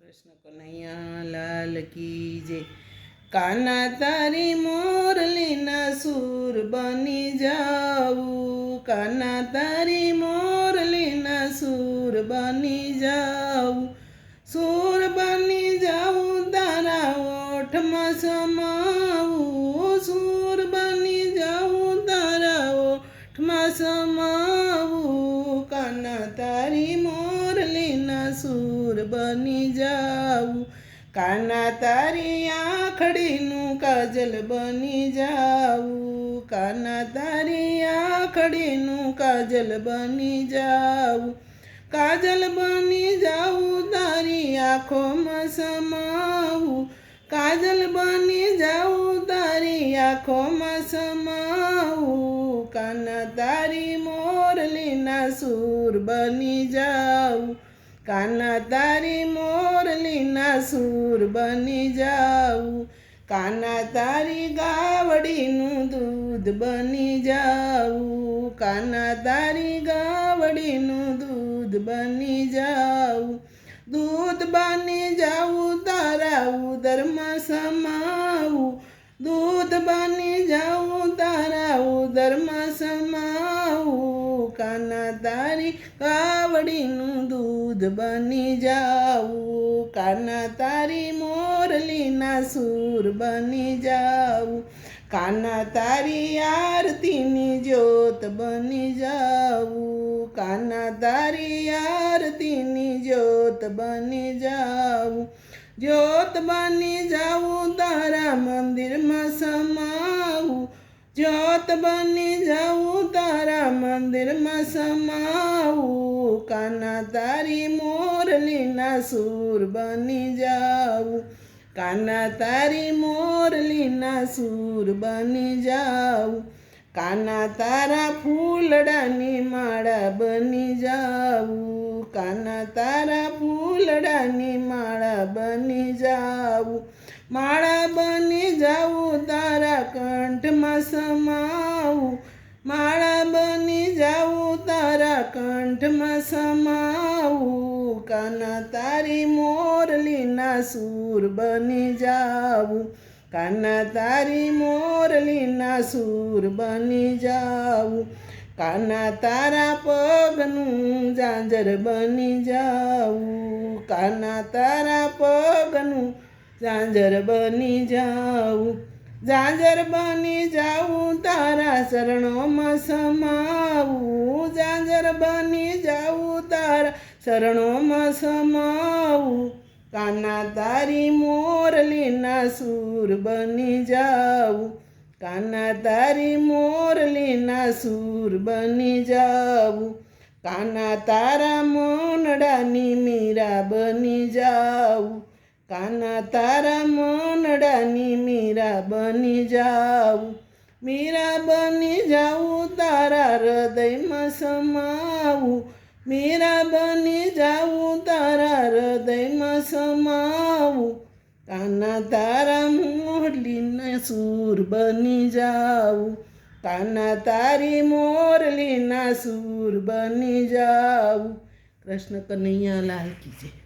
કૃષ્ણ કનૈયા લાલ કી જય। કાના તારી મોરલીના સૂર બની જાઉં, કાના તારી મોરલીના સૂર બની જાઉં, સૂર બની જાઉં તારા ઓઠમાં સમાવું, સૂર બની જાઉં તારા ઓઠમાં સમાવું, કાના તારી મોરલીના સૂર બની જાઉં, કાના તારી આંખડીનું કાજલ બની જાઉં, કાના તારી આંખડીનું કાજલ બની જાઉં, કાજલ બની જાઉં તારી આંખોમાં સમાવું, કાજલ બની જાઉં તારી આંખોમાં સમાવું, કાના તારી મોરલીના સૂર બની જાઉં, કાના તારી મોરલીના સૂર બની જાઉં, કાના તારી ગાવડીનું દૂધ બની જાઉં, કાના તારી ગાવડીનું દૂધ બની જાઉં, દૂધ બની જાઉં તારા ઉદરમાં સમાવું, દૂધ બની જાઉં તારા ઉદરમાં સમાવું, કાના તારી ગાવડીનું દૂધ બની જાઉં, કાના તારી મોરલીના સૂર બની જાઉં, કાના તારી આરતીની જ્યોત બની જાઉં, કાના તારી આરતીની જ્યોત બની જાઉં, જ્યોત બની જાઉં તારા મંદિરમાં સમાવું, જ્યોત બની જાઉં તારા મંદિરમાં સમાવું, કાના તારી મોરલીના સૂર બની જાઉં, કાના તારી મોરલીના સૂર બની જાઉં, કાના તારા ફૂલડાની માળા બની જાઉં, કાના તારા ફૂલડાની માળા બની જાઉં, માળા બની જાઉં તારા કંઠમાં સમાવું, માળા બની જાઉં તારા કંઠમાં સમાવું, કાના તારી મોરલીના સૂર બની જાઉં, કાના તારી મોરલીના સૂર બની જાઉં, કાના તારા પગનું ઝાંઝર બની જાઉં, કાના તારા પગનું ઝાંઝર બની જાઉં, ઝાંઝર બની જાઉં તારા શરણોમાં સમાવું, ઝાંઝર બની જાઉં તારા શરણોમાં સમાવું, કાના તારી મોરલીના સૂર બની જાઉં, કાના તારી મોરલીના સૂર બની જાઉં, કાના તારા મોનડાની મીરા બની જાઉં, કાના તારા મોનડાની મીરા બની જાઉં, મીરા બની જાઉં તારા હૃદયમાં સમાવું, મીરા બની જાઉં તારા હૃદયમાં સમાવું, કાના તારા મોરલીના સૂર બની જાઉં, કાના તારી મોરલીના સૂર બની જાઉં। કૃષ્ણ કનૈયા લાલ કી જય।